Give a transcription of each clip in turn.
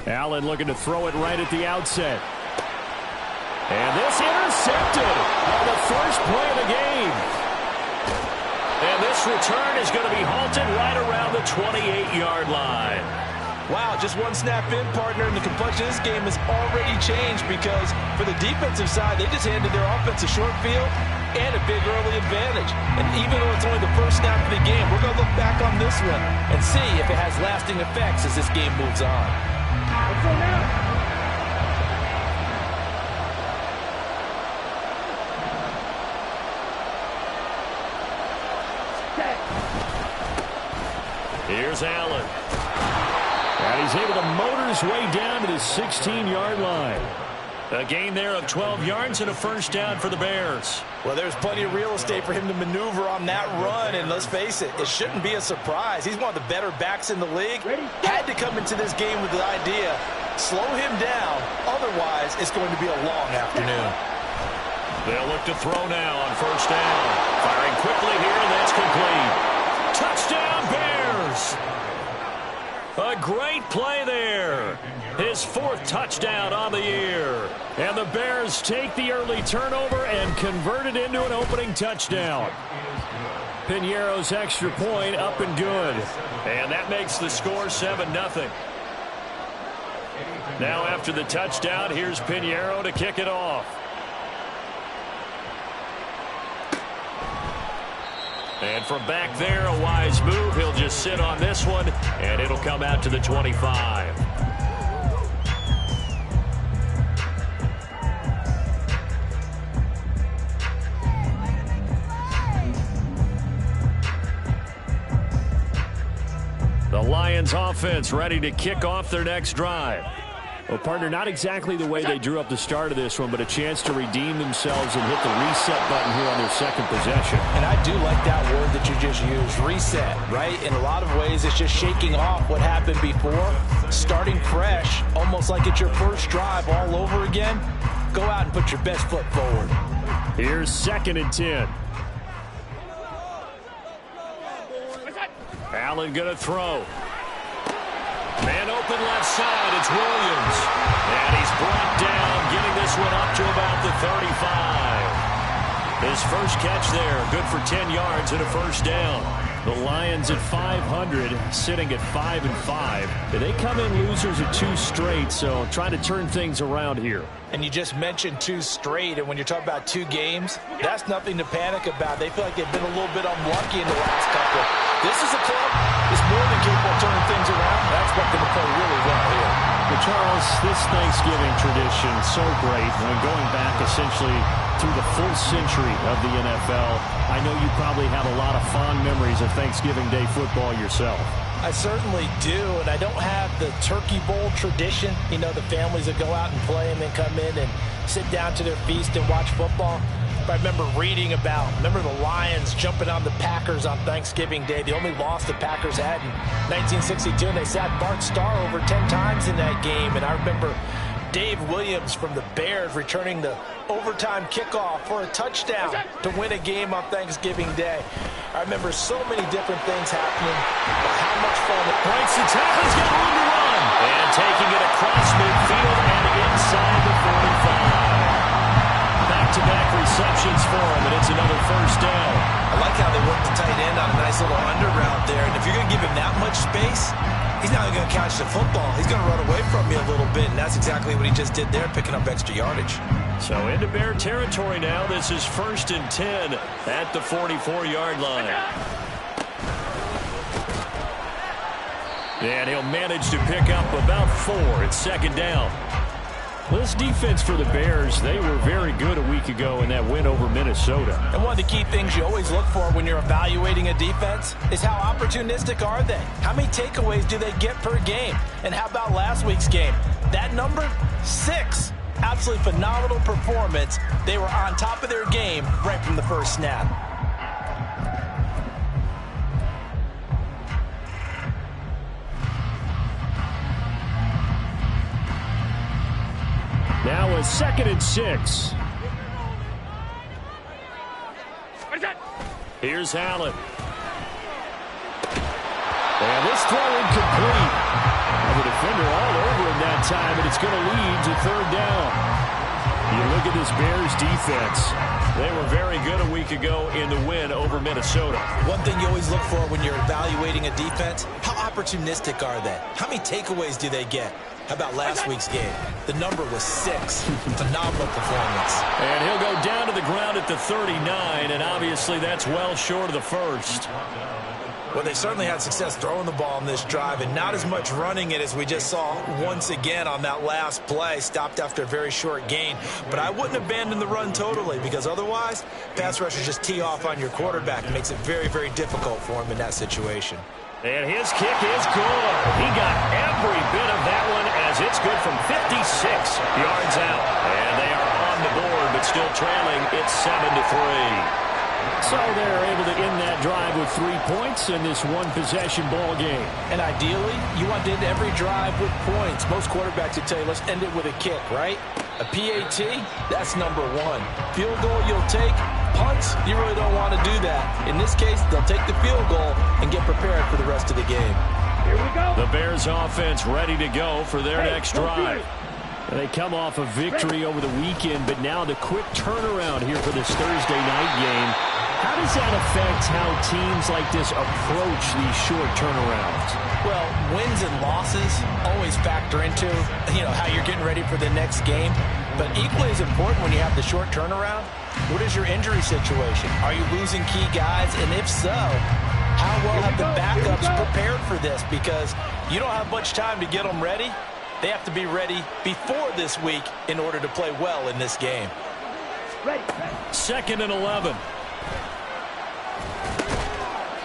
Allen looking to throw it right at the outset. And this intercepted on the first play of the game. And this return is going to be halted right around the 28-yard line. Wow, just one snap in, partner, and the complexion of this game has already changed because for the defensive side, they just handed their offense a short field and a big early advantage. And even though it's only the first snap of the game, we're going to look back on this one and see if it has lasting effects as this game moves on. Let's go now. Here's Allen. And he's able to motor his way down to the 16-yard line. A gain there of 12 yards and a first down for the Bears. Well, there's plenty of real estate for him to maneuver on that run, and let's face it, it shouldn't be a surprise. He's one of the better backs in the league. Had to come into this game with the idea, slow him down, otherwise it's going to be a long afternoon. They'll look to throw now on first down. Firing quickly here, and that's complete. Touchdown, Bears! A great play there. His fourth touchdown on the year. And the Bears take the early turnover and convert it into an opening touchdown. Piñeiro's extra point up and good. And that makes the score 7-0. Now after the touchdown, here's Piñeiro to kick it off. And from back there, a wise move. He'll just sit on this one, and it'll come out to the 25. The Lions offense ready to kick off their next drive. Well, partner, not exactly the way they drew up the start of this one, but a chance to redeem themselves and hit the reset button here on their second possession. And I do like that word that you just used, reset, right? In a lot of ways, it's just shaking off what happened before, starting fresh, almost like it's your first drive all over again. Go out and put your best foot forward. Here's 2nd and 10. Allen going to throw. Man open left side, it's Williams. And he's brought down, getting this one up to about the 35. His first catch there, good for 10 yards and a first down. The Lions at 500, sitting at 5-5. They come in losers of 2 straight, so trying to turn things around here. And you just mentioned 2 straight, and when you're talking about 2 games, that's nothing to panic about. They feel like they've been a little bit unlucky in the last couple. This is a club that's more than capable of turning things around. I expect them to play really well here. But Charles, this Thanksgiving tradition, so great. When going back essentially through the full century of the NFL, I know you probably have a lot of fond memories of Thanksgiving Day football yourself. I certainly do, and I don't have the Turkey Bowl tradition. You know, the families that go out and play and then come in and sit down to their feast and watch football. But I remember reading about, the Lions jumping on the Packers on Thanksgiving Day. The only loss the Packers had in 1962, and they sat Bart Starr over 10 times in that game. And I remember Dave Williams from the Bears returning the overtime kickoff for a touchdown to win a game on Thanksgiving Day. I remember so many different things happening. How much fun. Breaks the tackle, he's got room to run. And taking it across midfield and inside the 45. Back-to-back receptions for him, and it's another first down. I like how they work the tight end on a nice little under route there. And if you're going to give him that much space, he's not going to catch the football. He's going to run away from you a little bit, and that's exactly what he just did there, picking up extra yardage. So into Bear territory now. This is 1st and 10 at the 44-yard line. And he'll manage to pick up about 4 at 2nd down. Well, this defense for the Bears, they were very good a week ago in that win over Minnesota. And one of the key things you always look for when you're evaluating a defense is how opportunistic are they? How many takeaways do they get per game? And how about last week's game? That number, 6. Absolutely phenomenal performance. They were on top of their game right from the first snap. Now a 2nd and 6. Here's Allen. And this throw incomplete. The defender all over him that time, and it's going to lead to third down. You look at this Bears defense. They were very good a week ago in the win over Minnesota. One thing you always look for when you're evaluating a defense, how opportunistic are they? How many takeaways do they get? How about last week's game? The number was 6. Phenomenal performance. And he'll go down to the ground at the 39, and obviously that's well short of the first. Well, they certainly had success throwing the ball on this drive, and not as much running it as we just saw once again on that last play. Stopped after a very short gain. But I wouldn't abandon the run totally, because otherwise, pass rushers just tee off on your quarterback. It makes it very, very difficult for him in that situation. And his kick is good. He got every bit of that one as it's good from 56 yards out. And they are on the board, but still trailing. It's 7-3. So they're able to end that drive with 3 points in this one-possession ball game. And ideally, you want to end every drive with points. Most quarterbacks would tell you, let's end it with a kick, right? A PAT, that's number 1. Field goal you'll take. Punts, you really don't want to do that. In this case, they'll take the field goal and get prepared for the rest of the game. Here we go. The Bears offense ready to go for their next drive. They come off a victory over the weekend, but now the quick turnaround here for this Thursday night game. How does that affect how teams like this approach these short turnarounds? Well, wins and losses always factor into, how you're getting ready for the next game. But equally as important when you have the short turnaround, what is your injury situation? Are you losing key guys? And if so, how well have the backups prepared for this? Because you don't have much time to get them ready. They have to be ready before this week in order to play well in this game. 2nd and 11.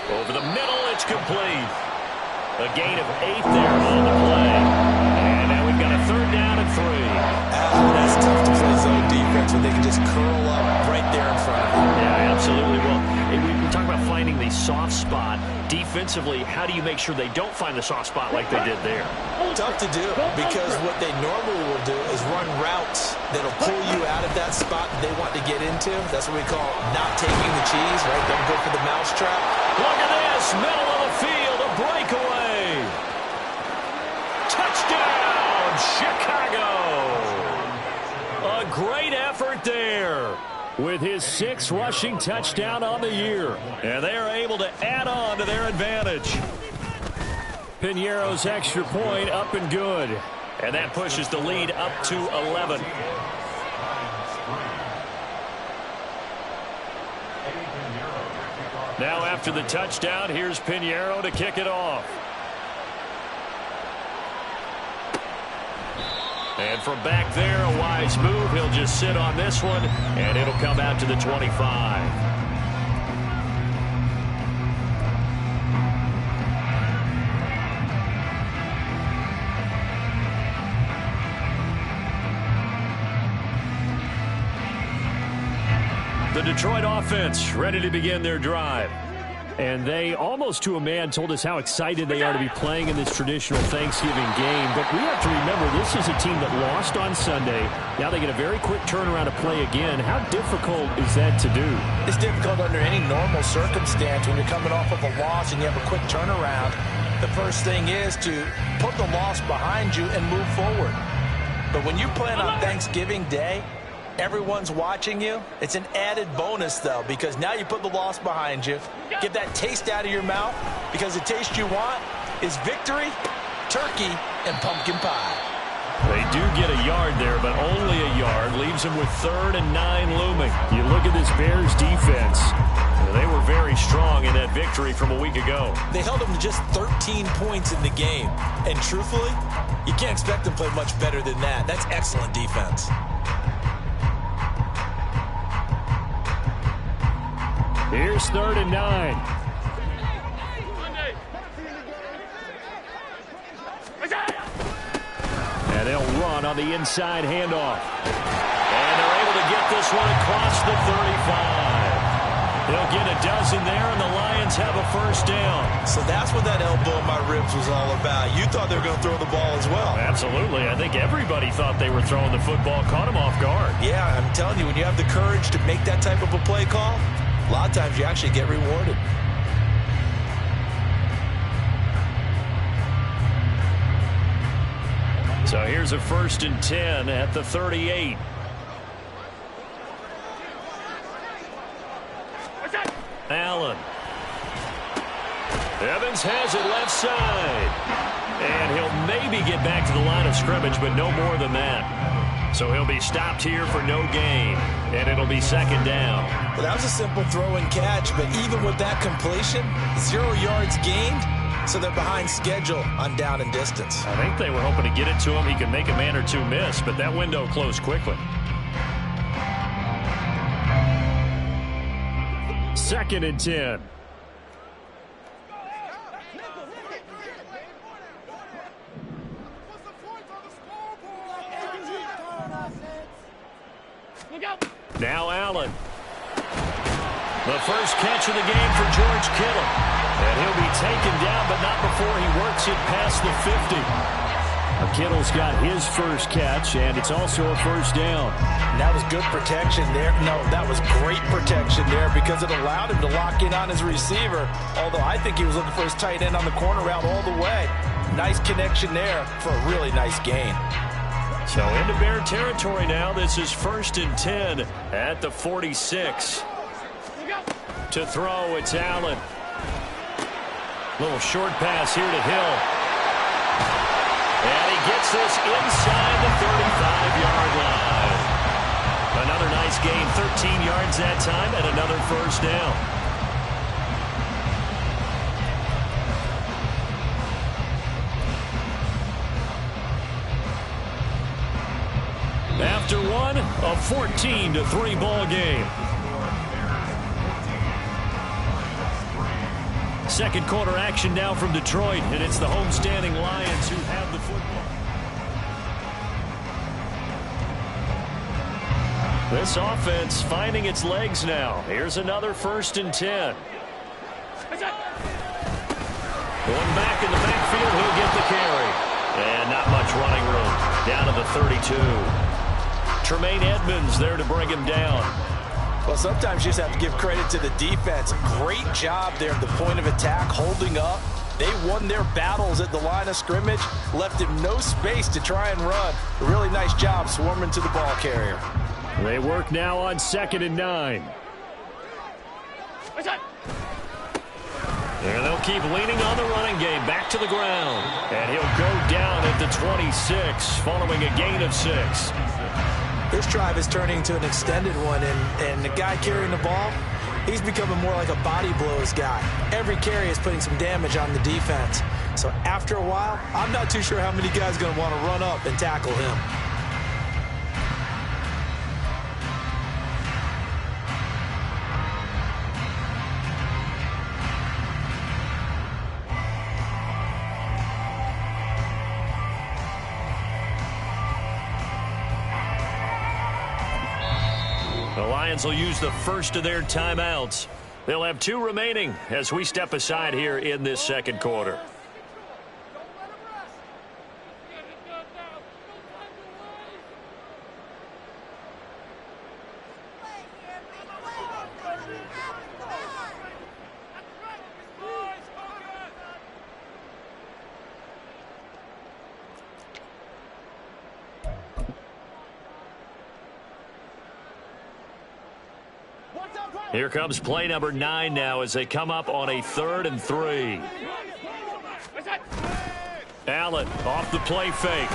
Over the middle, it's complete. A gain of 8 there on the play. And now we've got a 3rd down and 3. That's tough to play zone defense when they can just curl up right there in front of you. Yeah, absolutely. Well, we talk about finding the soft spot. Defensively, how do you make sure they don't find the soft spot like they did there? Tough to do, because what they normally will do is run routes that'll pull you out of that spot that they want to get into. That's what we call not taking the cheese, right? Don't go for the mousetrap. Look at this, middle of the field, a breakaway. Touchdown, Chicago. A great effort there with his 6th rushing touchdown on the year. And they are able to add on to their advantage. Piñeiro's extra point up and good. And that pushes the lead up to 11. Now after the touchdown, here's Piñeiro to kick it off. And from back there, a wise move. He'll just sit on this one, and it'll come out to the 25. The Detroit offense ready to begin their drive. And they, almost to a man, told us how excited they are to be playing in this traditional Thanksgiving game. But we have to remember, this is a team that lost on Sunday. Now they get a very quick turnaround to play again. How difficult is that to do? It's difficult under any normal circumstance when you're coming off of a loss and you have a quick turnaround. The first thing is to put the loss behind you and move forward. But when you're playing on Thanksgiving Day, everyone's watching you. It's an added bonus, though, because now you put the loss behind you. Get that taste out of your mouth, because the taste you want is victory, turkey, and pumpkin pie. They do get a yard there, but only a yard. Leaves them with 3rd and 9 looming. You look at this Bears defense. They were very strong in that victory from a week ago. They held them to just 13 points in the game. And truthfully, you can't expect them to play much better than that. That's excellent defense. Here's 3rd and 9. And they'll run on the inside handoff. And they're able to get this one across the 35. They'll get a dozen there, and the Lions have a 1st down. So that's what that elbow in my ribs was all about. You thought they were going to throw the ball as well. Absolutely. I think everybody thought they were throwing the football, caught him off guard. Yeah, I'm telling you, when you have the courage to make that type of a play call, a lot of times you actually get rewarded. So here's a 1st and 10 at the 38. Allen. Evans has it left side. And he'll maybe get back to the line of scrimmage, but no more than that. So he'll be stopped here for no gain, and it'll be 2nd down. Well, that was a simple throw and catch, but even with that completion, 0 yards gained, so they're behind schedule on down and distance. I think they were hoping to get it to him. He could make a man or two miss, but that window closed quickly. 2nd and 10. Now Allen. The first catch of the game for George Kittle. And he'll be taken down, but not before he works it past the 50. Kittle's got his first catch, and it's also a 1st down. And that was good protection there. No, that was great protection there because it allowed him to lock in on his receiver, although I think he was looking for his tight end on the corner route all the way. Nice connection there for a really nice gain. So into Bear territory now. This is 1st and 10 at the 46. To throw, it's Allen. Little short pass here to Hill. And he gets this inside the 35-yard line. Another nice gain, 13 yards that time, and another 1st down. After one, a 14-3 ball game. 2nd quarter action now from Detroit, and it's the homestanding Lions who have the football. This offense finding its legs now. Here's another 1st and 10. Going back in the backfield, he'll get the carry. And not much running room. Down to the 32. Tremaine Edmonds there to bring him down. Well, sometimes you just have to give credit to the defense. Great job there at the point of attack, holding up. They won their battles at the line of scrimmage, left him no space to try and run. A really nice job swarming to the ball carrier. They work now on 2nd and 9. And they'll keep leaning on the running game, back to the ground. And he'll go down at the 26, following a gain of 6. This drive is turning into an extended one, and the guy carrying the ball, he's becoming more like a body blows guy. Every carry is putting some damage on the defense. So after a while, I'm not too sure how many guys are going to want to run up and tackle him. The Lions will use the first of their timeouts. They'll have 2 remaining as we step aside here in this 2nd quarter. Here comes play number 9 now as they come up on a 3rd and 3. Allen off the play fake.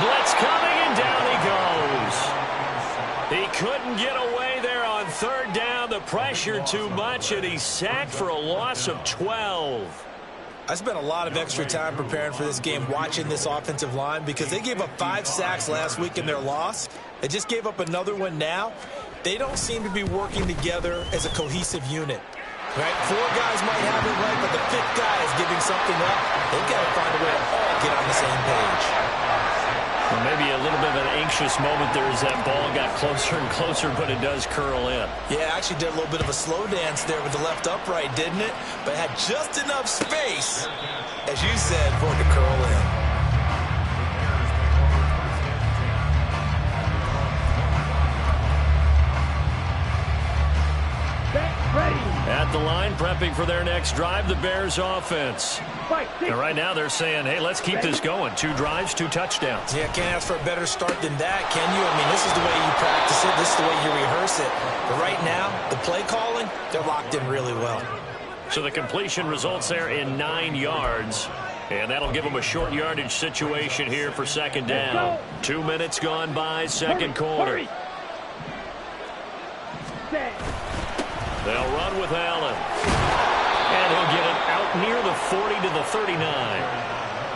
Blitz coming, and down he goes. He couldn't get away there on 3rd down. The pressure too much, and he's sacked for a loss of 12. I spent a lot of extra time preparing for this game, watching this offensive line, because they gave up 5 sacks last week in their loss. They just gave up another one now. They don't seem to be working together as a cohesive unit. Right? 4 guys might have it right, but the 5th guy is giving something up. They've got to find a way to all get on the same page. Well, maybe a little bit of an anxious moment there as that ball got closer and closer, but it does curl in. Yeah, actually did a little bit of a slow dance there with the left upright, didn't it? But had just enough space, as you said, for it to curl in. Ready. At the line, prepping for their next drive, the Bears offense. And right now they're saying, hey, let's keep this going. 2 drives, 2 touchdowns. Yeah, can't ask for a better start than that, can you? I mean, this is the way you practice it. This is the way you rehearse it. But right now, the play calling, they're locked in really well. So the completion results there in 9 yards. And that'll give them a short yardage situation here for second down. 2 minutes gone by, second quarter. They'll run with Allen. And he'll get it out near the 40 to the 39.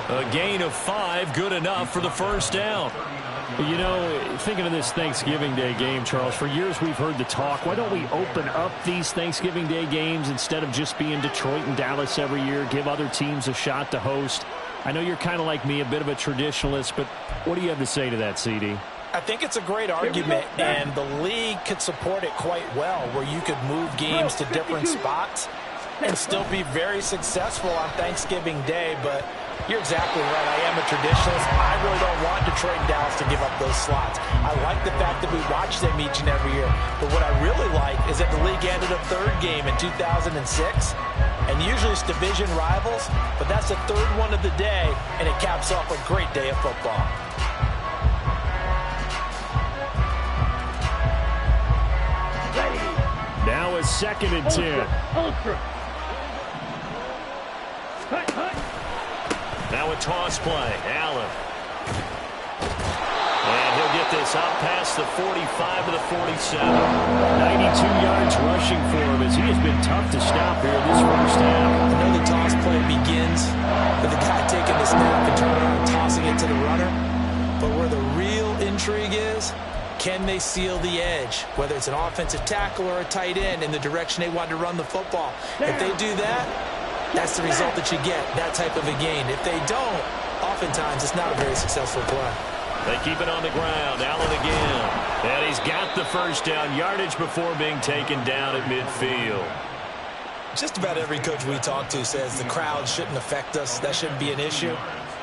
A gain of 5, good enough for the first down. You know, thinking of this Thanksgiving Day game, Charles, for years we've heard the talk, why don't we open up these Thanksgiving Day games instead of just being Detroit and Dallas every year, give other teams a shot to host? I know you're kind of like me, a bit of a traditionalist, but what do you have to say to that, CD? I think it's a great argument, and the league could support it quite well, where you could move games to different spots and still be very successful on Thanksgiving Day. But you're exactly right. I am a traditionalist. I really don't want Detroit and Dallas to give up those slots. I like the fact that we watch them each and every year. But what I really like is that the league added a 3rd game in 2006. And usually it's division rivals, but that's the 3rd one of the day, and it caps off a great day of football. Now a 2nd and 10. Now a toss play. Allen. And he'll get this out past the 45 to the 47. 92 yards rushing for him as he has been tough to stop here this first half. I know the toss play begins with the guy taking the snap and turning around and tossing it to the runner. But where the real intrigue is, can they seal the edge, whether it's an offensive tackle or a tight end, in the direction they want to run the football? If they do that, that's the result that you get, that type of a gain. If they don't, oftentimes it's not a very successful play. They keep it on the ground. Allen again. And he's got the first down yardage before being taken down at midfield. Just about every coach we talk to says the crowd shouldn't affect us. That shouldn't be an issue.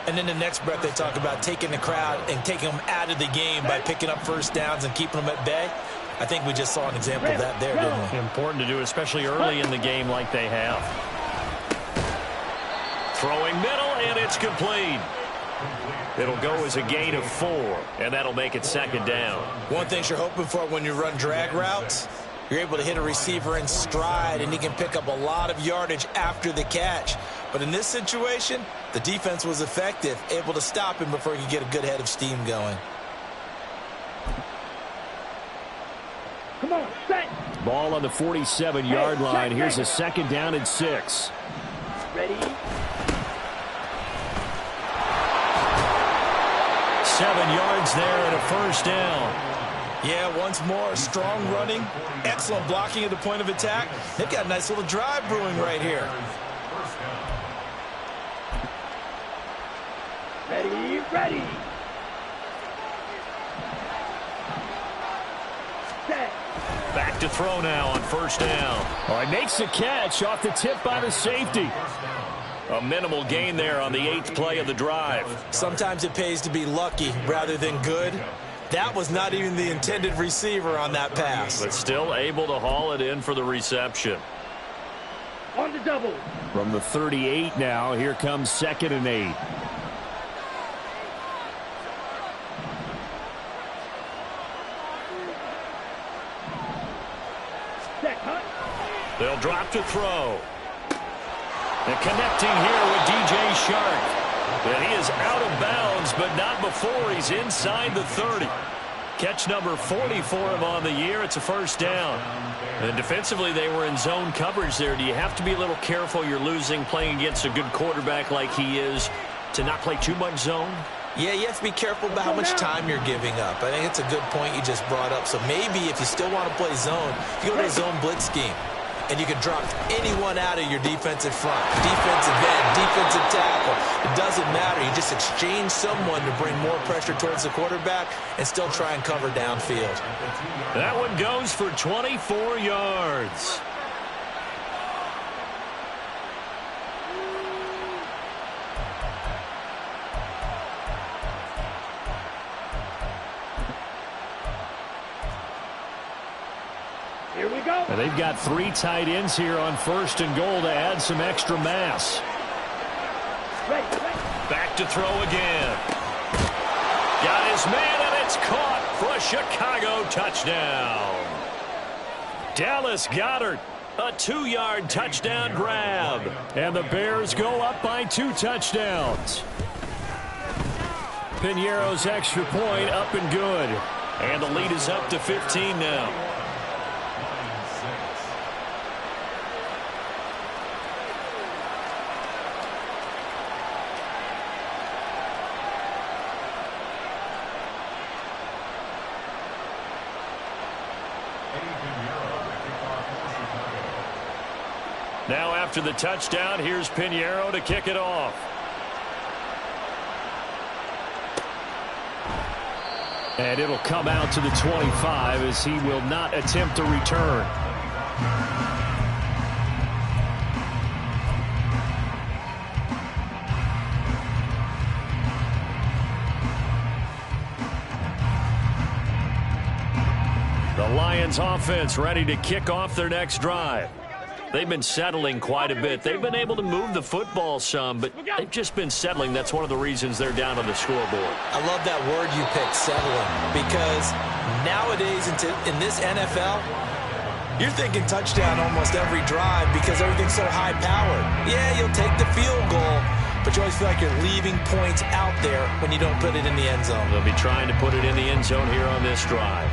And then the next breath they talk about taking the crowd and taking them out of the game by picking up first downs and keeping them at bay. I think we just saw an example of that there, didn't we? Important to do, especially early in the game like they have. Throwing middle, and it's complete. It'll go as a gain of 4, and that'll make it second down. One thing you're hoping for when you run drag routes, you're able to hit a receiver in stride, and he can pick up a lot of yardage after the catch. But in this situation, the defense was effective, able to stop him before he could get a good head of steam going. Come on, set. Ball on the 47-yard line. Here's a 2nd down and 6. Ready? 7 yards there and a first down. Yeah, once more, strong running, excellent blocking at the point of attack. They've got a nice little drive brewing right here. Ready, ready. Set. Back to throw now on first down. Oh, he makes the catch off the tip by the safety. A minimal gain there on the 8th play of the drive. Sometimes it pays to be lucky rather than good. That was not even the intended receiver on that pass. But still able to haul it in for the reception. On the double. From the 38 now, here comes 2nd and 8. Set, cut. They'll drop to throw. And connecting here with DJ Shark. And he is out of bounds, but not before he's inside the 30. Catch number 40 for him on the year. It's a first down. And defensively, they were in zone coverage there. Do you have to be a little careful? You're losing playing against a good quarterback like he is to not play too much zone? Yeah, you have to be careful about how much time you're giving up. I think it's a good point you just brought up. So maybe if you still want to play zone, you go to a zone blitz scheme. And you can drop anyone out of your defensive front, defensive end, defensive tackle. It doesn't matter. You just exchange someone to bring more pressure towards the quarterback and still try and cover downfield. That one goes for 24 yards. Here we go. And They've got 3 tight ends here on 1st and goal to add some extra mass. Back to throw again. Got his man, and it's caught for a Chicago touchdown. Dallas Goedert, a 2-yard touchdown grab. And the Bears go up by 2 touchdowns. Piñeiro's extra point up and good. And the lead is up to 15 now. Now after the touchdown, here's Piñeiro to kick it off. And it'll come out to the 25 as he will not attempt to return. The Lions offense ready to kick off their next drive. They've been settling quite a bit. They've been able to move the football some, but they've just been settling. That's one of the reasons they're down on the scoreboard. I love that word you picked, settling, because nowadays in this NFL, you're thinking touchdown almost every drive because everything's so high-powered. Yeah, you'll take the field goal, but you always feel like you're leaving points out there when you don't put it in the end zone. They'll be trying to put it in the end zone here on this drive.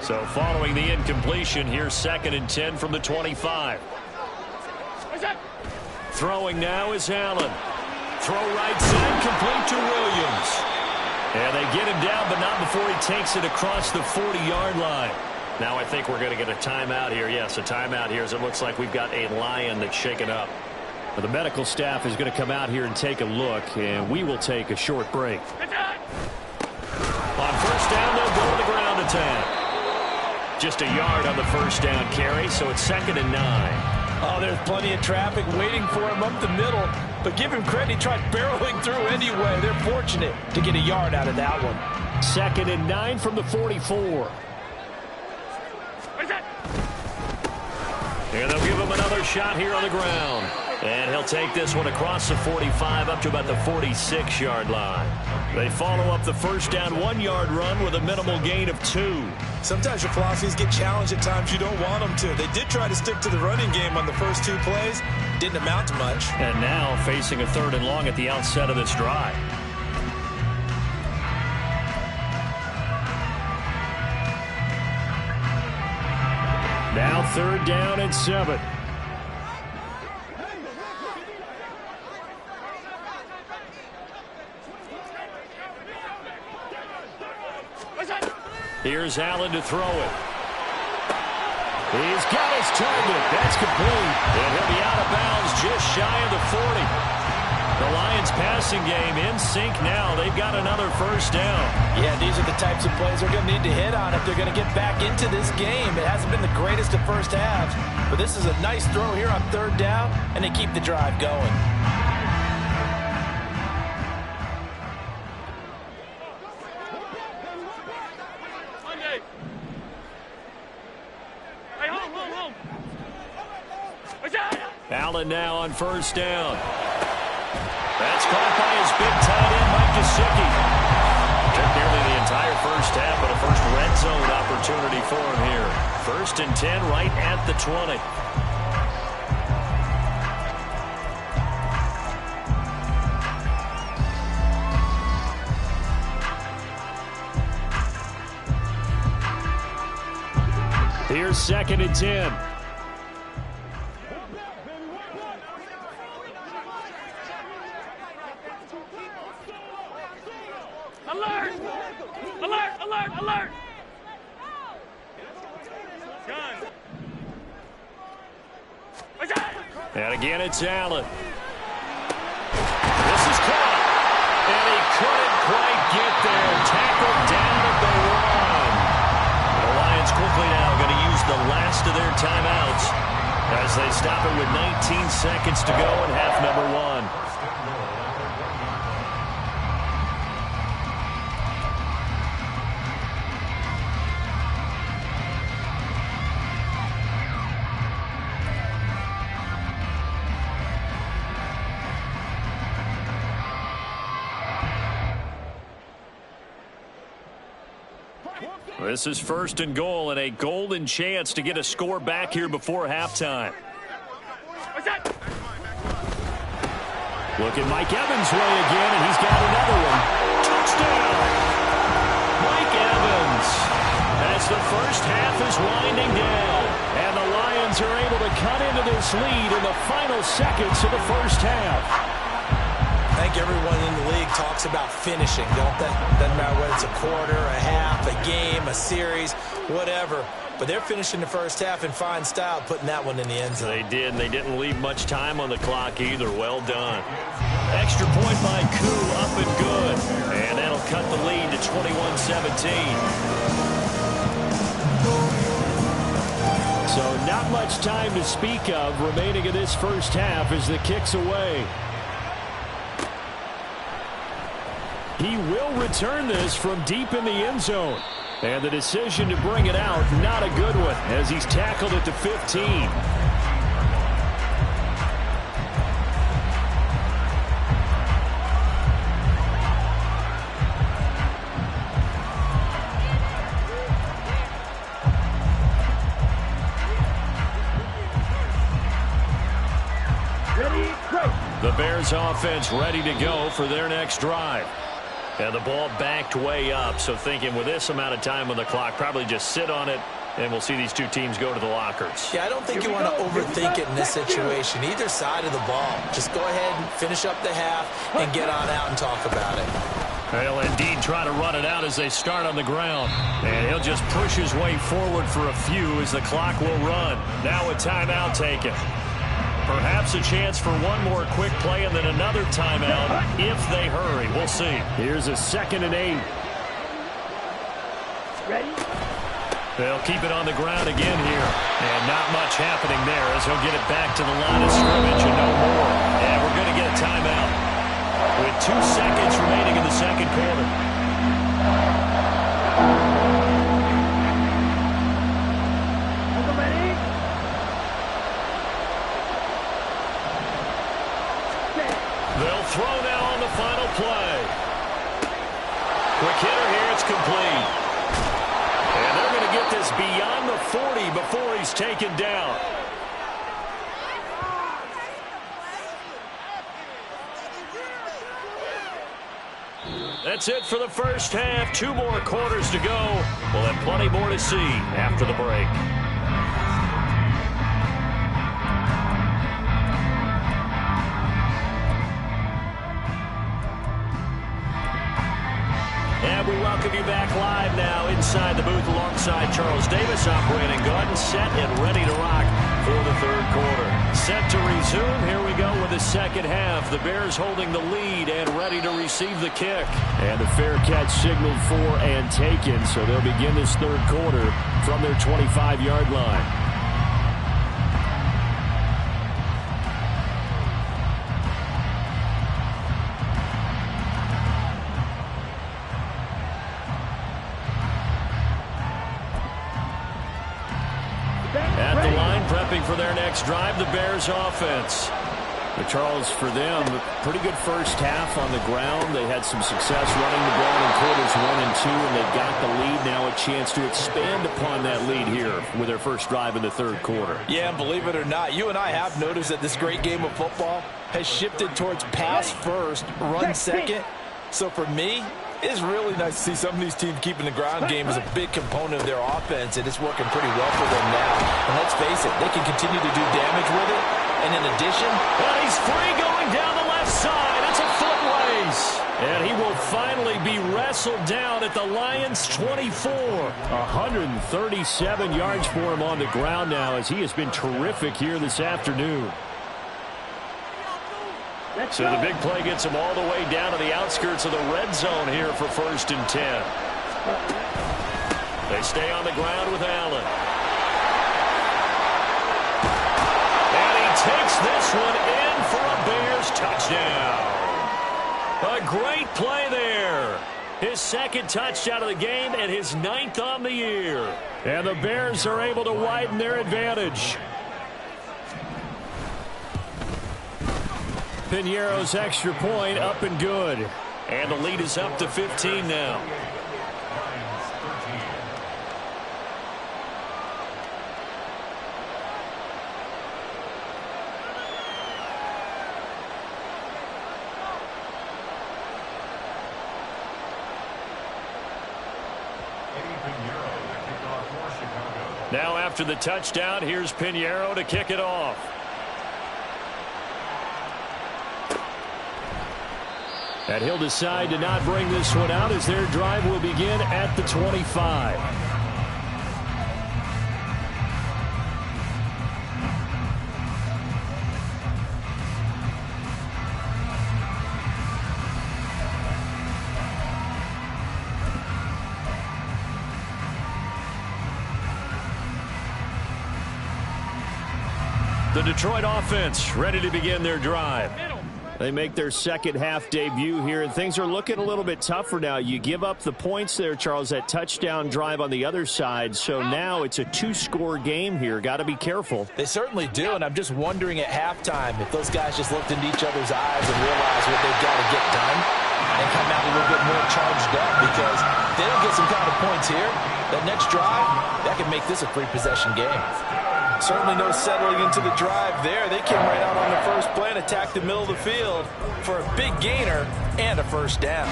So following the incompletion, here's 2nd and 10 from the 25. Throwing now is Allen. Throw right side, complete to Williams. And they get him down, but not before he takes it across the 40-yard line. Now I think we're going to get a timeout here. Yes, a timeout here as it looks like we've got a Lion that's shaken up. Well, the medical staff is going to come out here and take a look, and we will take a short break. On 1st down, they'll go to the ground attack. Just a yard on the 1st down carry, so it's 2nd and 9. Oh, there's plenty of traffic waiting for him up the middle, but give him credit, he tried barreling through anyway. They're fortunate to get a yard out of that one. 2nd and 9 from the 44. And they'll give him another shot here on the ground. And he'll take this one across the 45 up to about the 46-yard line. They follow up the 1st down 1-yard run with a minimal gain of 2. Sometimes your philosophies get challenged at times you don't want them to. They did try to stick to the running game on the first 2 plays. Didn't amount to much. And now facing a 3rd and long at the outset of this drive. Now 3rd down and 7. Here's Allen to throw it. He's got his target. That's complete. And he'll be out of bounds just shy of the 40. The Lions passing game in sync now. They've got another 1st down. Yeah, these are the types of plays they're going to need to hit on if they're going to get back into this game. It hasn't been the greatest of first halves, but this is a nice throw here on 3rd down, and they keep the drive going. Allen now on 1st down. That's caught by his big tight end, Mike Gesicki. Took nearly the entire 1st half, but a first red zone opportunity for him here. 1st and 10 right at the 20. Here's 2nd and 10. Alert! Alert! Alert! Alert! And again, it's Allen. This is caught. And he couldn't quite get there. Tackled down at the 1. The Lions quickly now going to use the last of their timeouts as they stop it with 19 seconds to go in half number one. This is first and goal and a golden chance to get a score back here before halftime. Look at Mike Evans' way again, and he's got another one. Touchdown! Mike Evans, as the first half is winding down, and the Lions are able to cut into this lead in the final seconds of the first half. I think everyone in the league talks about finishing, don't they? Doesn't matter whether it's a quarter, a half, a game, a series, whatever. But they're finishing the first half in fine style, putting that one in the end zone. They did, and they didn't leave much time on the clock either. Well done. Extra point by Koo, up and good. And that'll cut the lead to 21-17. So not much time to speak of remaining in this first half as the kick's away. He will return this from deep in the end zone. And the decision to bring it out, not a good one, as he's tackled at the 15. The Bears offense ready to go for their next drive. And the ball backed way up, so thinking with this amount of time on the clock, probably just sit on it, and we'll see these two teams go to the lockers. Yeah, I don't think you want to overthink it in this situation. Either side of the ball. Just go ahead and finish up the half and get on out and talk about it. They'll indeed try to run it out as they start on the ground. And he'll just push his way forward for a few as the clock will run. Now a timeout taken. Perhaps a chance for one more quick play and then another timeout if they hurry. We'll see. Here's a 2nd and 8. Ready? They'll keep it on the ground again here. And not much happening there as he'll get it back to the line of scrimmage and no more. And we're going to get a timeout with 2 seconds remaining in the second quarter. They'll throw now on the final play. Quick hitter here, it's complete. And they're going to get this beyond the 40 before he's taken down. That's it for the first half. 2 more quarters to go. We'll have plenty more to see after the break. And we welcome you back live now inside the booth alongside Charles Davis. I'm Brandon Gaudin, set and ready to rock for the third quarter. Set to resume. Here we go with the second half. The Bears holding the lead and ready to receive the kick. And the fair catch signaled for and taken, so they'll begin this third quarter from their 25-yard line. At the line, prepping for their next drive, the Bears offense. But Charles, for them, pretty good first half on the ground. They had some success running the ball in quarters 1 and 2, and they've got the lead now, a chance to expand upon that lead here with their first drive in the third quarter. Yeah, and believe it or not, you and I have noticed that this great game of football has shifted towards pass first, run second. So for me, it's really nice to see some of these teams keeping the ground game as a big component of their offense, and it's working pretty well for them now. And let's face it, they can continue to do damage with it. And in addition, and he's free going down the left side. It's a foot race. And he will finally be wrestled down at the Lions' 24. 137 yards for him on the ground now, as he has been terrific here this afternoon. So the big play gets him all the way down to the outskirts of the red zone here for 1st and 10. They stay on the ground with Allen. Puts this one in for a Bears touchdown. A great play there. His second touchdown of the game and his 9th on the year. And the Bears are able to widen their advantage. Piñeiro's extra point up and good. And the lead is up to 15 now. Now after the touchdown, here's Piñeiro to kick it off. And he'll decide to not bring this one out as their drive will begin at the 25. The Detroit offense ready to begin their drive. They make their second half debut here, and things are looking a little bit tougher now. You give up the points there, Charles, that touchdown drive on the other side. So now it's a 2-score game here. Got to be careful. They certainly do, and I'm just wondering at halftime if those guys just looked into each other's eyes and realized what they've got to get done and come out a little bit more charged up, because if they don't get some kind of points here, that next drive, that can make this a 3-possession game. Certainly no settling into the drive there. They came right out on the first play and attacked the middle of the field for a big gainer and a first down.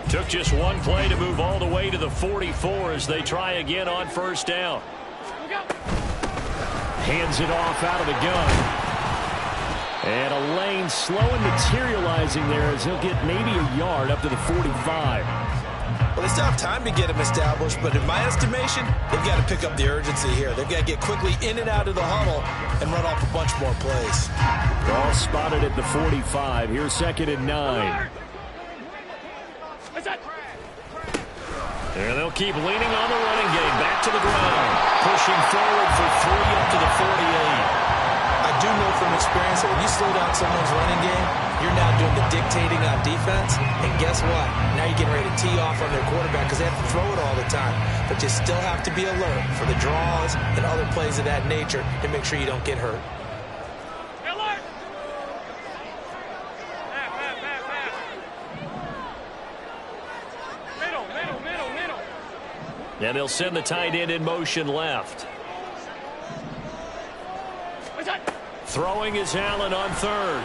Took just one play to move all the way to the 44 as they try again on first down. Hands it off out of the gun. And a lane slow and materializing there as he'll get maybe a yard up to the 45. Well, they still have time to get him established, but in my estimation, they've got to pick up the urgency here. They've got to get quickly in and out of the huddle and run off a bunch more plays. All spotted at the 45. Here's 2nd and 9. There they'll keep leaning on the running game. Back to the ground. Pushing forward for 3 up to the 48. I do know from experience that when you slow down someone's running game, you're now doing the dictating on defense. And guess what? Now you're getting ready to tee off on their quarterback because they have to throw it all the time. But you still have to be alert for the draws and other plays of that nature to make sure you don't get hurt. Alert! Middle. And they'll send the tight end in motion left. Throwing is Allen on 3rd.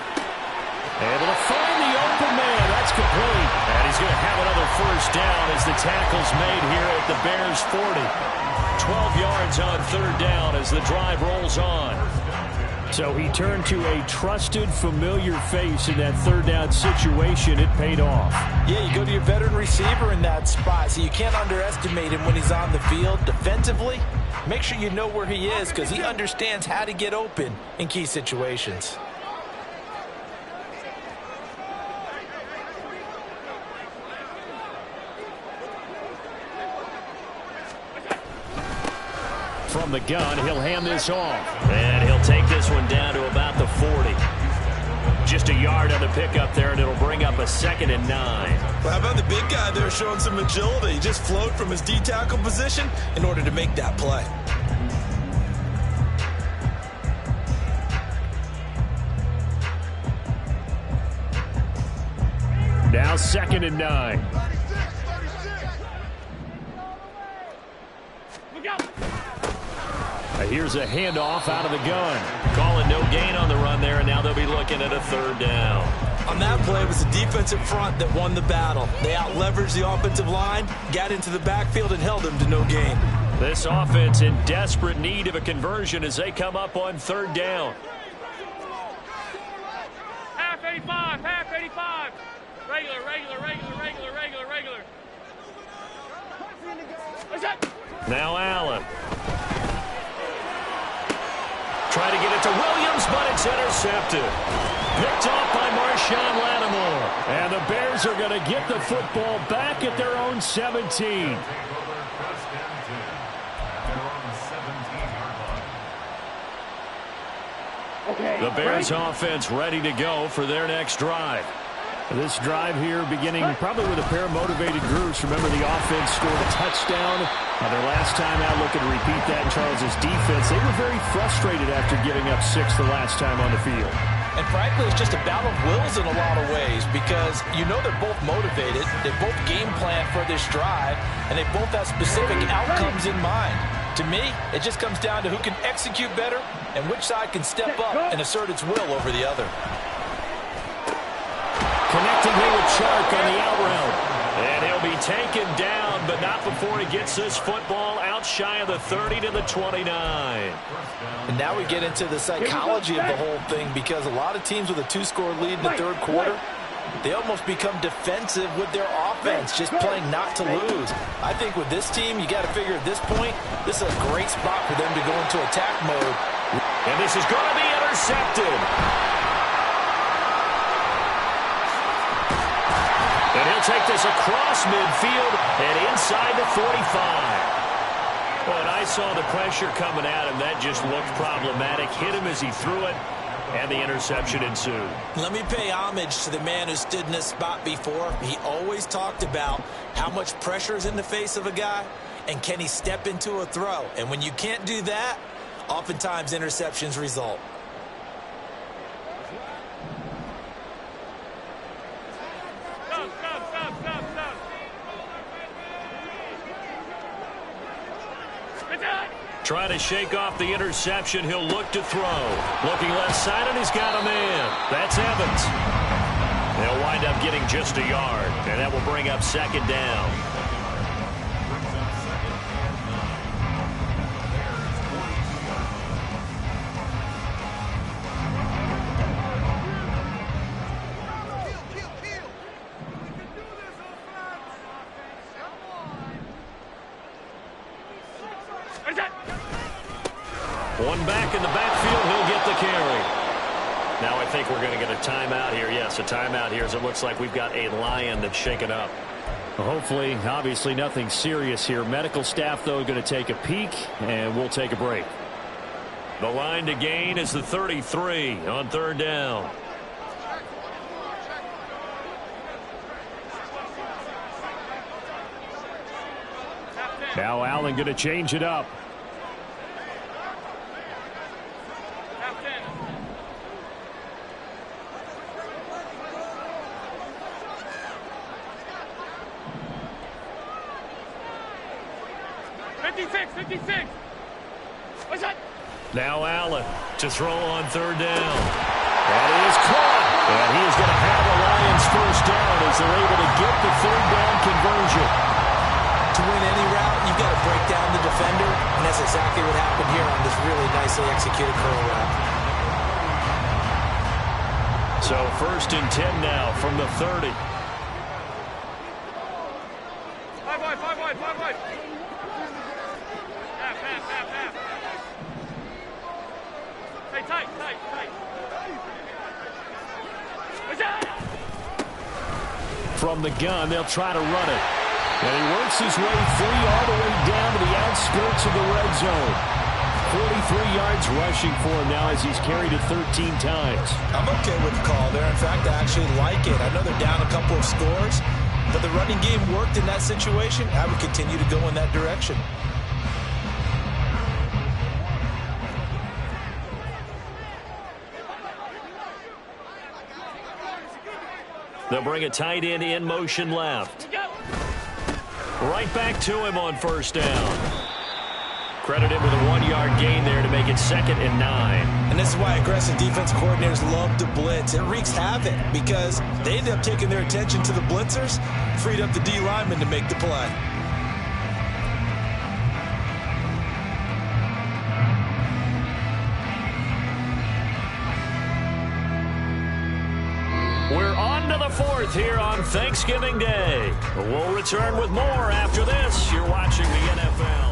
Able to find the open man. That's complete. And he's going to have another first down as the tackle's made here at the Bears 40. 12 yards on 3rd down as the drive rolls on. So he turned to a trusted, familiar face in that 3rd down situation. It paid off. Yeah, you go to your veteran receiver in that spot, so you can't underestimate him when he's on the field. Defensively, make sure you know where he is because he understands how to get open in key situations. From the gun, he'll hand this off. And he'll take this one down to about the 40. Just a yard on the pickup there, and it'll bring up a 2nd and 9. Well, how about the big guy there showing some agility? He just flowed from his D-tackle position in order to make that play. Now 2nd and 9. Here's a handoff out of the gun. Calling no gain on the run there, and now they'll be looking at a 3rd down. On that play, it was the defensive front that won the battle. They out-leveraged the offensive line, got into the backfield, and held them to no gain. This offense in desperate need of a conversion as they come up on 3rd down. Half 85. Regular. Now Allen. Try to get it to Williams, but it's intercepted. Picked off by Marshawn Lattimore. And the Bears are going to get the football back at their own 17. The Bears offense ready to go for their next drive. This drive here beginning probably with a pair of motivated groups. Remember, the offense scored a touchdown. Their last time out, looking to repeat that in Charles' defense. They were very frustrated after giving up 6 the last time on the field. And frankly, it's just a battle of wills in a lot of ways because you know they're both motivated. They both game plan for this drive, and they both have specific outcomes in mind. To me, it just comes down to who can execute better and which side can step up and assert its will over the other. Connecting here with Chark on the out route. And he'll be taken down, but not before he gets this football out shy of the 30 to the 29. And now we get into the psychology of the whole thing because a lot of teams with a 2-score lead in the third quarter, they almost become defensive with their offense, just playing not to lose. I think with this team, you got to figure at this point, this is a great spot for them to go into attack mode. And this is going to be intercepted. And he'll take this across midfield and inside the 45. But I saw the pressure coming at him. That just looked problematic. Hit him as he threw it, and the interception ensued. Let me pay homage to the man who stood in this spot before. He always talked about how much pressure is in the face of a guy, and can he step into a throw. And when you can't do that, oftentimes interceptions result. Trying to shake off the interception. He'll look to throw. Looking left side, and he's got a man. That's Evans. They'll wind up getting just a yard, and that will bring up second down. One back in the backfield, he'll get the carry. Now I think we're going to get a timeout here. Yes, a timeout here as it looks like we've got a lion that's shaken up. Well, hopefully, obviously nothing serious here. Medical staff, though, going to take a peek, and we'll take a break. The line to gain is the 33 on third down. Now Allen going to change it up. Now Allen to throw on third down. That is caught. And he is going to have the Lions first down as they're able to get the third down conversion. To win any route, you've got to break down the defender, and that's exactly what happened here on this really nicely executed curl route. So first and 10 now from the 30. 5 wide. Half. Hey, tight. From the gun, they'll try to run it. And he works his way free all the way down to the outskirts of the red zone. 43 yards rushing for him now as he's carried it 13 times. I'm okay with the call there. In fact, I actually like it. I know they're down a couple of scores, but the running game worked in that situation. I would continue to go in that direction. They'll bring a tight end in motion left. Right back to him on first down. Credited with a 1-yard gain there to make it 2nd and 9. And this is why aggressive defense coordinators love to blitz. It wreaks havoc because they end up taking their attention to the blitzers, freed up the D lineman to make the play. We're on to the 4th here on Thanksgiving Day. We'll return with more after this. You're watching the NFL.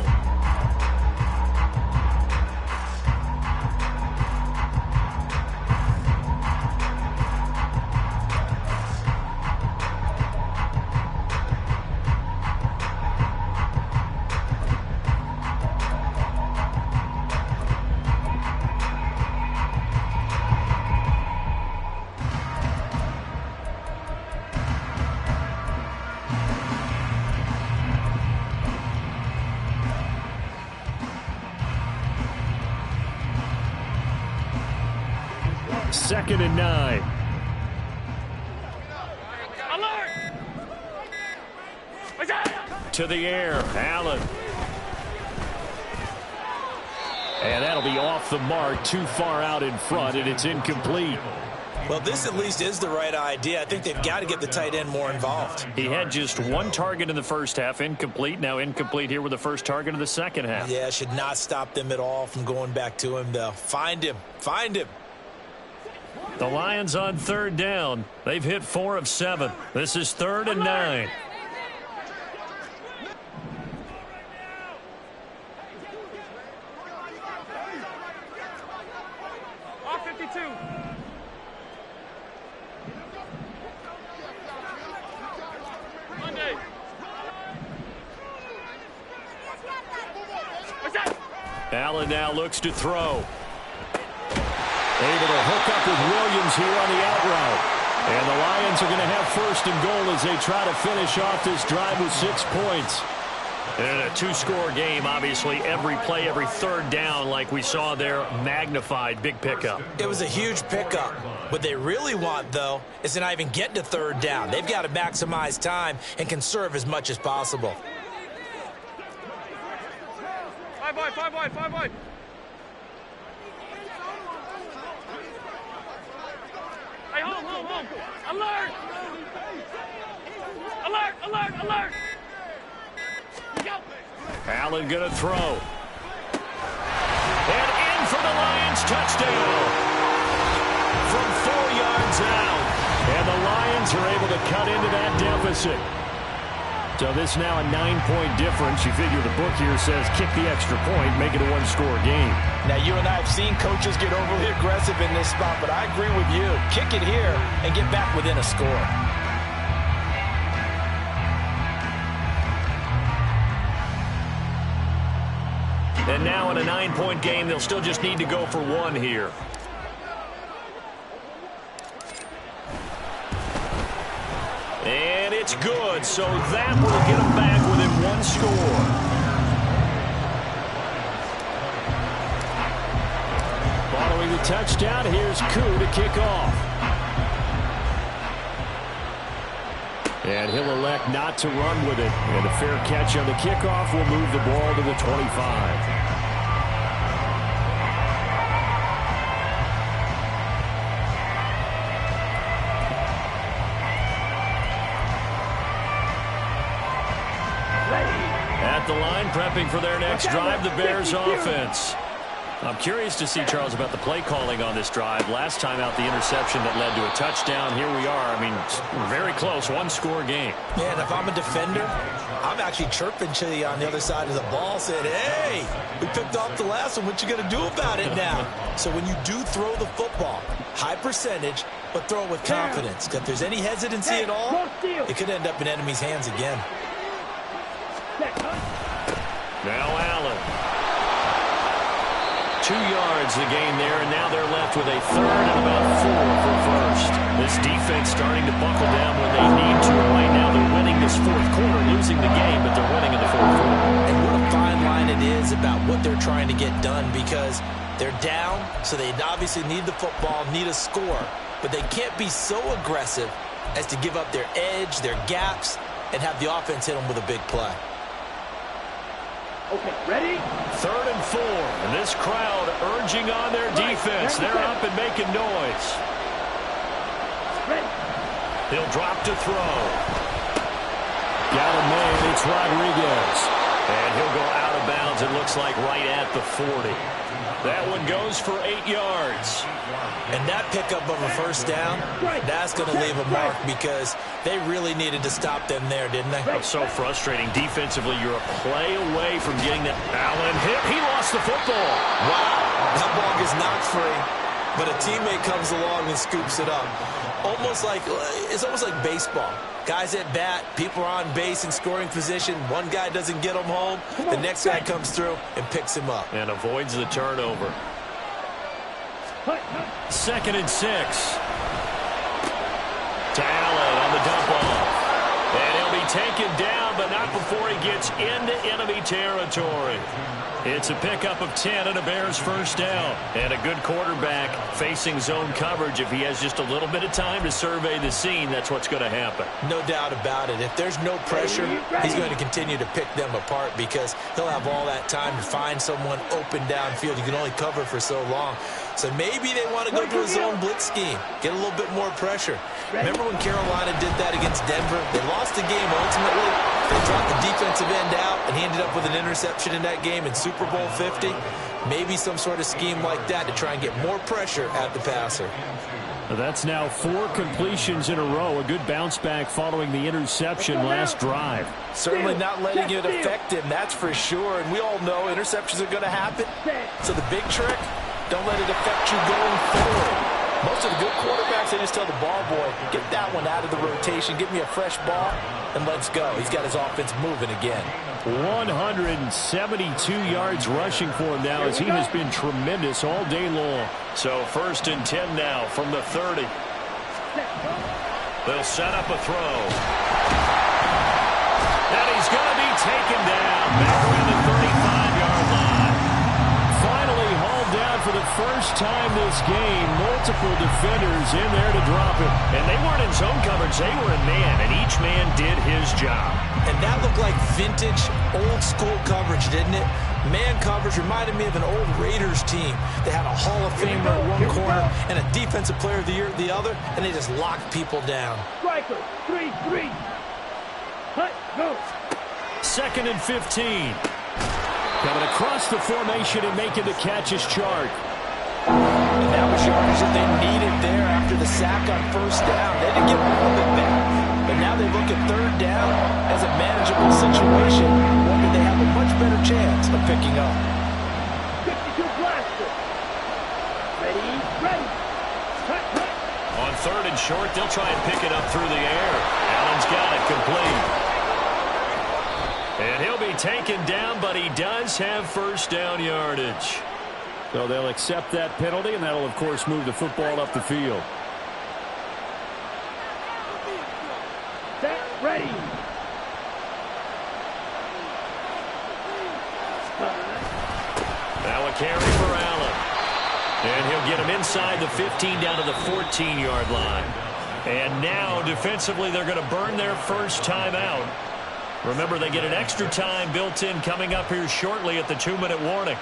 2nd and 9. To the air, Allen. And that'll be off the mark, too far out in front, and it's incomplete. Well, this at least is the right idea. I think they've got to get the tight end more involved. He had just one target in the first half, incomplete. Now incomplete here with the first target of the second half. Yeah, should not stop them at all from going back to him, though. Find him. Find him. The Lions on 3rd down. They've hit 4 of 7. This is 3rd and 9. Allen now looks to throw. Able to hook up with Williams here on the out route. And the Lions are going to have 1st and goal as they try to finish off this drive with 6 points. And a 2-score game, obviously, every play, every 3rd down, like we saw there, magnified, big pickup. It was a huge pickup. What they really want, though, is to not even get to 3rd down. They've got to maximize time and conserve as much as possible. 5 wide, 5 wide, 5 wide. Hey, home. Alert! Alert! Go. Allen going to throw. And in for the Lions, touchdown. From 4 yards out. And the Lions are able to cut into that deficit. So this now a 9-point difference. You figure the book here says kick the extra point, make it a 1-score game. Now, you and I have seen coaches get overly aggressive in this spot, but I agree with you. Kick it here and get back within a score. And now in a 9-point game, they'll still just need to go for 1 here. And it's good, so that will get them back within 1 score. Following the touchdown, here's Koo to kick off. And he'll elect not to run with it. And a fair catch on the kickoff will move the ball to the 25. At the line, prepping for their next drive, the Bears offense. I'm curious to see, Charles, about the play calling on this drive. Last time out, the interception that led to a touchdown. Here we are. I mean, very close, 1-score game. Yeah, and if I'm a defender, I'm actually chirping to you on the other side of the ball, saying, hey, we picked off the last one. What you going to do about it now? So when you do throw the football, high percentage, but throw it with confidence. If there's any hesitancy at all, it could end up in enemy's hands again. Now Allen. 2 yards the gain there, and now they're left with a 3rd and about 4 for 1st. This defense starting to buckle down when they need to. Right now they're winning this 4th quarter, losing the game, but they're winning in the 4th quarter. And what a fine line it is about what they're trying to get done, because they're down, so they obviously need the football, need a score, but they can't be so aggressive as to give up their edge, their gaps, and have the offense hit them with a big play. Okay, ready? 3rd and 4, and this crowd urging on their defense. They're up and making noise. He'll drop to throw. Got a man, it's Rodriguez. And he'll go out of bounds, it looks like right at the 40. That one goes for 8 yards. And that pickup of a 1st down, that's going to leave a mark, because they really needed to stop them there, didn't they? Oh, so frustrating. Defensively, you're a play away from getting that. Allen hit. He lost the football. Wow, that ball gets knocked free, but a teammate comes along and scoops it up. It's almost like baseball. Guys at bat, people are on base in scoring position. One guy doesn't get him home. The next guy comes through and picks him up. And avoids the turnover. 2nd and 6. To Allen on the dump off. And he'll be taken down, but not Not before he gets into enemy territory. It's a pickup of 10 and a Bears first down. And a good quarterback facing zone coverage. If he has just a little bit of time to survey the scene, that's what's going to happen. No doubt about it. If there's no pressure, he's going to continue to pick them apart because he'll have all that time to find someone open downfield. You can only cover for so long. So maybe they want to go to a zone blitz scheme, get a little bit more pressure. Remember when Carolina did that against Denver? They lost the game ultimately. They dropped the defensive end out, and he ended up with an interception in that game in Super Bowl 50. Maybe some sort of scheme like that to try and get more pressure at the passer. That's now 4 completions in a row. A good bounce back following the interception last drive. Certainly not letting it affect him, that's for sure. And we all know interceptions are going to happen. So the big trick, don't let it affect you going forward. Most of the good quarterbacks, they just tell the ball boy, get that one out of the rotation, give me a fresh ball, and let's go. He's got his offense moving again. 172 yards rushing for him now as he has been tremendous all day long. So 1st and 10 now from the 30. They'll set up a throw. And he's going to be taken down back around the 35-yard line. Finally hauled down for the first time this game. Multiple defenders in there to drop it. And they weren't in zone coverage. They were in man, and each man did his job. And that looked like vintage, old-school coverage, didn't it? Man coverage reminded me of an old Raiders team. They had a Hall of Famer at one corner and a Defensive Player of the Year at the other, and they just locked people down. Striker, 3-3. Cut, go. 2nd and 15. Coming across the formation and making the catch is Chark. And that was yardage that they needed there after the sack on 1st down. They didn't get all of it back, but now they look at 3rd down as a manageable situation, one that they have a much better chance of picking up. 52 blaster. Ready. Cut. On 3rd and short, they'll try and pick it up through the air. Allen's got it complete. And he'll be taken down, but he does have 1st down yardage. So they'll accept that penalty, and that'll, of course, move the football up the field. Set, ready. Now a carry for Allen. And he'll get him inside the 15 down to the 14-yard line. And now, defensively, they're going to burn their first timeout. Remember, they get an extra time built in coming up here shortly at the 2-minute warning.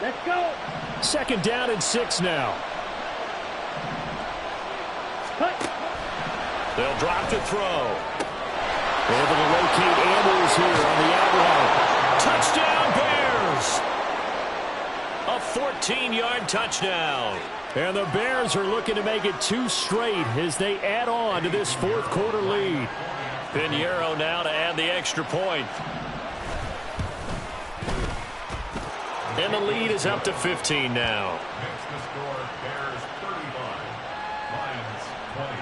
Let's go. 2nd down and 6 now. Cut. They'll drop to throw. Able to locate Andrews here on the outright. Touchdown, Bears! A 14-yard touchdown. And the Bears are looking to make it 2 straight as they add on to this 4th quarter lead. Pinheiro now to add the extra point. And the lead is up to 15 now. Next to score, Bears 35, Lions 20.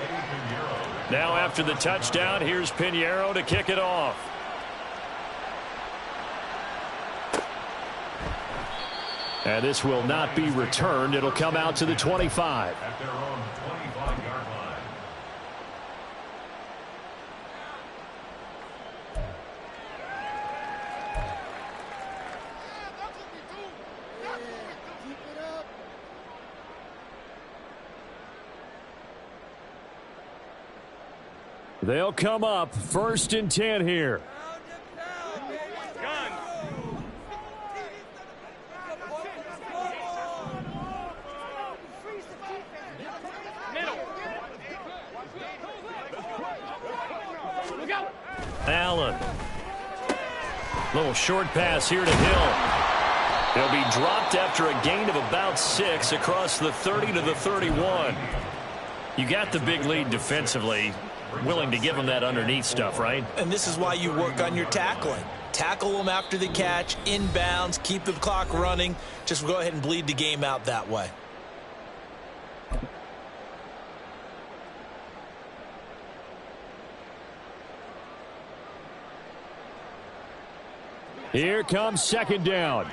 Eddie Pinheiro. Now after the touchdown, here's Pinheiro to kick it off. And this will not be returned. It'll come out to the 25. At their own 25-yard line. They'll come up 1st and 10 here. Gun. Middle. Look out. Allen. Little short pass here to Hill. He'll be dropped after a gain of about 6 across the 30 to the 31. You got the big lead defensively. Willing to give him that underneath stuff, right? And this is why you work on your tackling. Tackle them after the catch, inbounds, keep the clock running. Just go ahead and bleed the game out that way. Here comes 2nd down.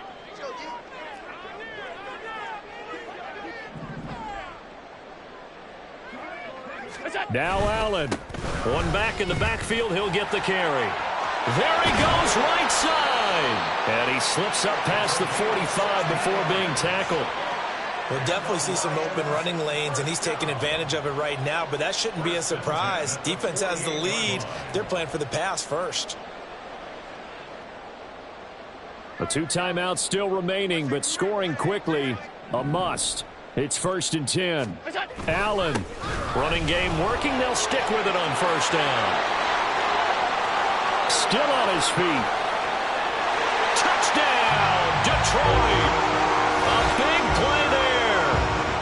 Now Allen. One back in the backfield. He'll get the carry. There he goes, right side. And he slips up past the 45 before being tackled. We'll definitely see some open running lanes, and he's taking advantage of it right now, but that shouldn't be a surprise. Defense has the lead. They're playing for the pass first. A 2 timeouts still remaining, but scoring quickly, a must. It's 1st and 10. Allen. Running game working. They'll stick with it on first down. Still on his feet. Touchdown, Detroit. A big play there.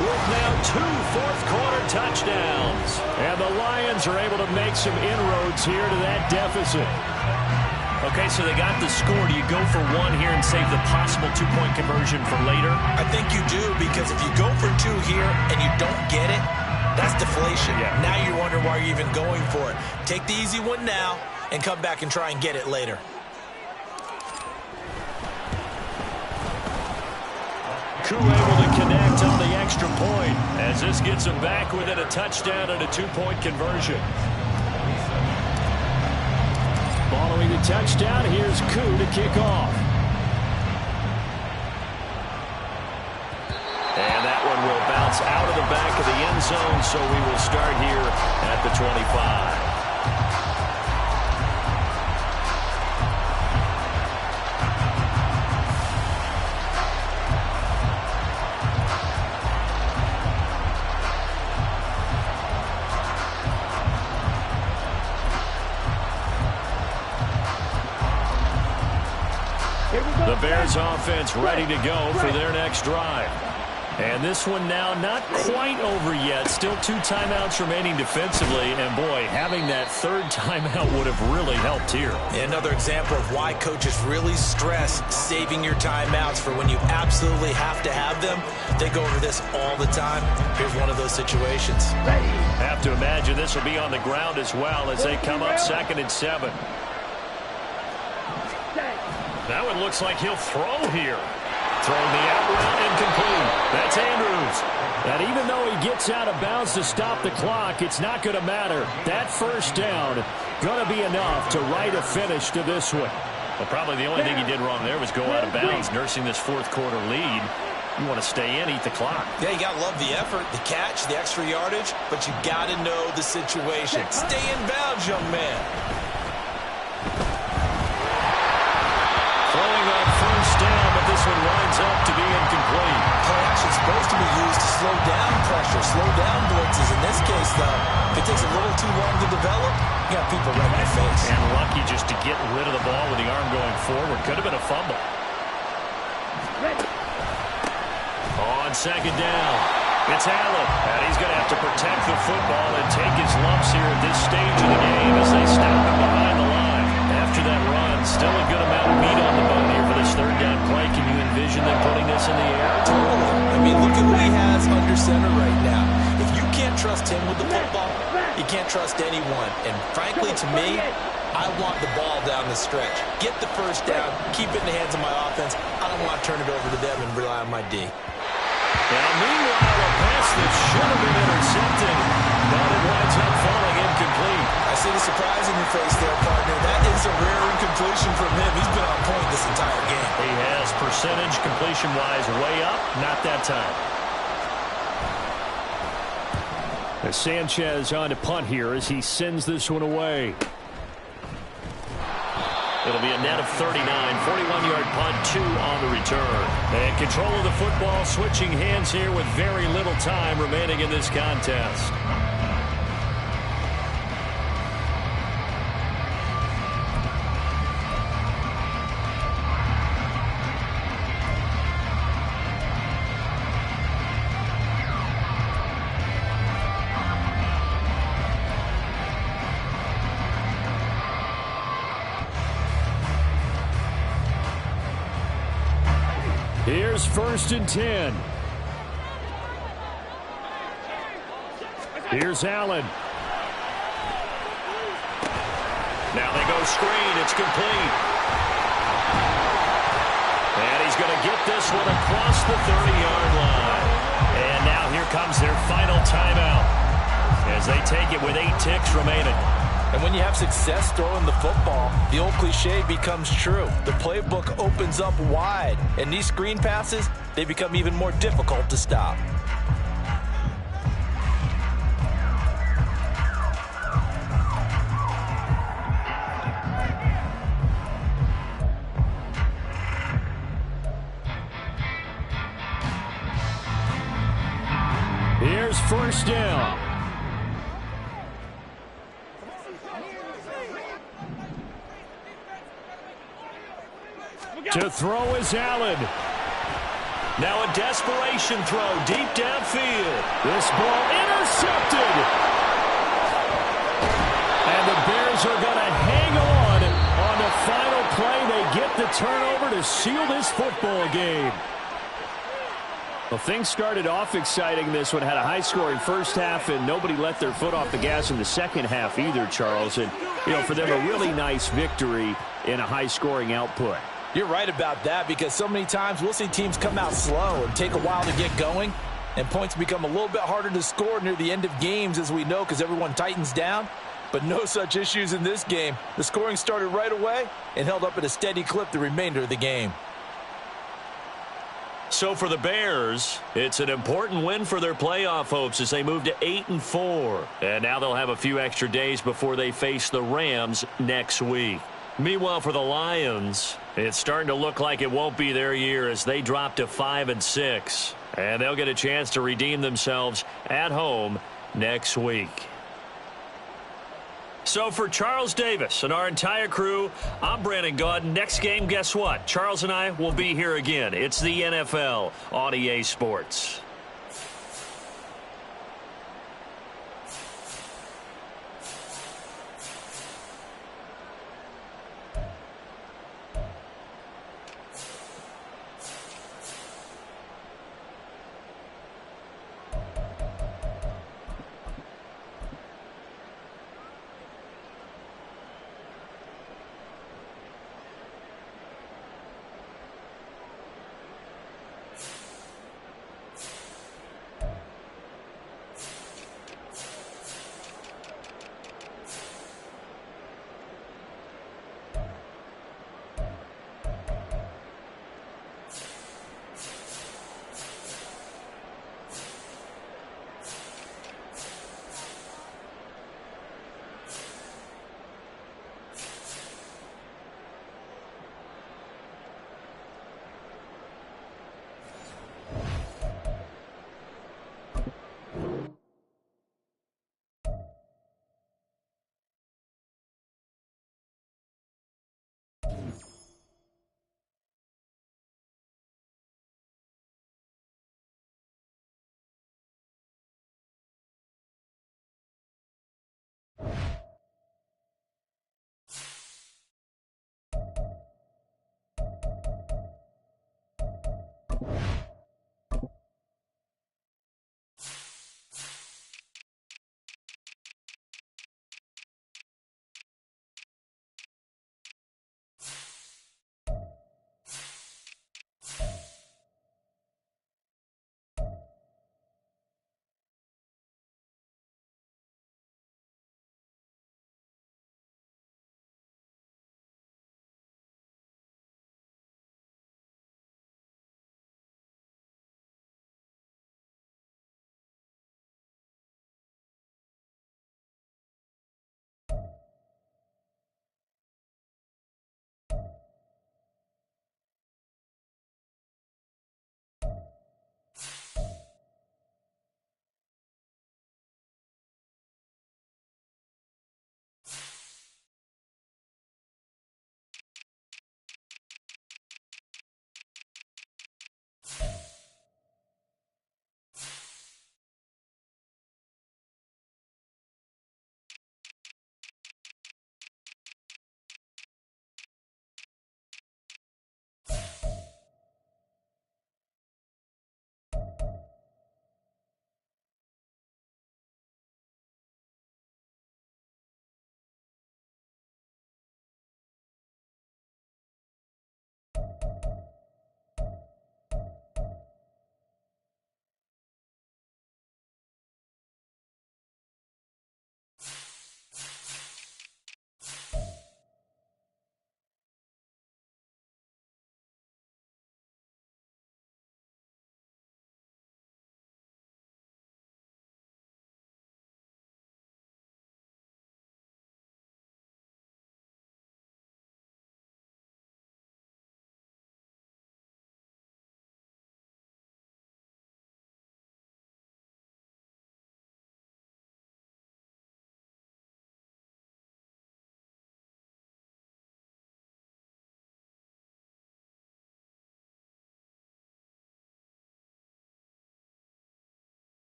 With now 2 fourth-quarter touchdowns. And the Lions are able to make some inroads here to that deficit. Okay, so they got the score. Do you go for one here and save the possible 2-point conversion for later? I think you do, because if you go for 2 here and you don't get it, that's deflation. Yeah. Now you wonder why you're even going for it. Take the easy one now and come back and try and get it later. Koo able to connect on the extra point as this gets him back within a touchdown and a 2-point conversion. Following the touchdown, here's Koo to kick off. And that one will bounce out of the back of the end zone, so we will start here at the 25. The Bears offense ready to go for their next drive. And this one now not quite over yet. Still 2 timeouts remaining defensively. And, boy, having that 3rd timeout would have really helped here. Another example of why coaches really stress saving your timeouts for when you absolutely have to have them. They go over this all the time. Here's one of those situations. Have to imagine this will be on the ground as well as they come up 2nd and 7. That one looks like he'll throw here. Throwing the out route incomplete. That's Andrews. And even though he gets out of bounds to stop the clock, it's not going to matter. That first down going to be enough to write a finish to this one. Well, probably the only thing he did wrong there was go out of bounds, nursing this 4th-quarter lead. You want to stay in, eat the clock. Yeah, you got to love the effort, the catch, the extra yardage, but you got to know the situation. Stay in bounds, young man. Throwing on first down, but this one winds up to be incomplete. Play action is supposed to be used to slow down pressure, slow down blitzes. In this case, though, if it takes a little too long to develop, you got people right in your face. And lucky just to get rid of the ball with the arm going forward. Could have been a fumble. On 2nd down, it's Allen. And he's going to have to protect the football and take his lumps here at this stage of the game as they stop him behind the line. After that run, still a good amount of meat on the bone here for this 3rd down play. Can you envision them putting this in the air? Totally. I mean, look at what he has under center right now. If you can't trust him with the football, you can't trust anyone. And frankly, to me, I want the ball down the stretch. Get the first down, keep it in the hands of my offense. I don't want to turn it over to them and rely on my D. Now, meanwhile, a pass that should have been intercepted, but it winds up falling incomplete. I see the surprise in your face there, partner. That is a rare incompletion from him. He's been on point this entire game. He has percentage completion-wise way up, not that time. As Sanchez on to punt here as he sends this one away. It'll be a net of 39, 41-yard punt, 2 on the return. And control of the football, switching hands here with very little time remaining in this contest. Here's 1st and 10. Here's Allen. Now they go screen. It's complete. And he's going to get this one across the 30-yard line. And now here comes their final timeout. as they take it with 8 ticks remaining. And when you have success throwing the football, the old cliche becomes true. The playbook opens up wide, and these screen passes, they become even more difficult to stop. Here's first down. To throw is Allen. Now a desperation throw deep downfield. This ball intercepted. And the Bears are going to hang on the final play. They get the turnover to seal this football game. Well, things started off exciting. This one had a high-scoring first half, and nobody let their foot off the gas in the second half either, Charles. And, for them, a really nice victory in a high-scoring output. You're right about that, because so many times we'll see teams come out slow and take a while to get going, and points become a little bit harder to score near the end of games, as we know, because everyone tightens down. But no such issues in this game. The scoring started right away and held up at a steady clip the remainder of the game. So for the Bears, it's an important win for their playoff hopes as they move to 8-4. And now they'll have a few extra days before they face the Rams next week. Meanwhile, for the Lions, it's starting to look like it won't be their year as they drop to 5-6. And they'll get a chance to redeem themselves at home next week. So for Charles Davis and our entire crew, I'm Brandon Gaudin. Next game, guess what? Charles and I will be here again. It's the NFL on EA Sports.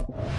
Bye.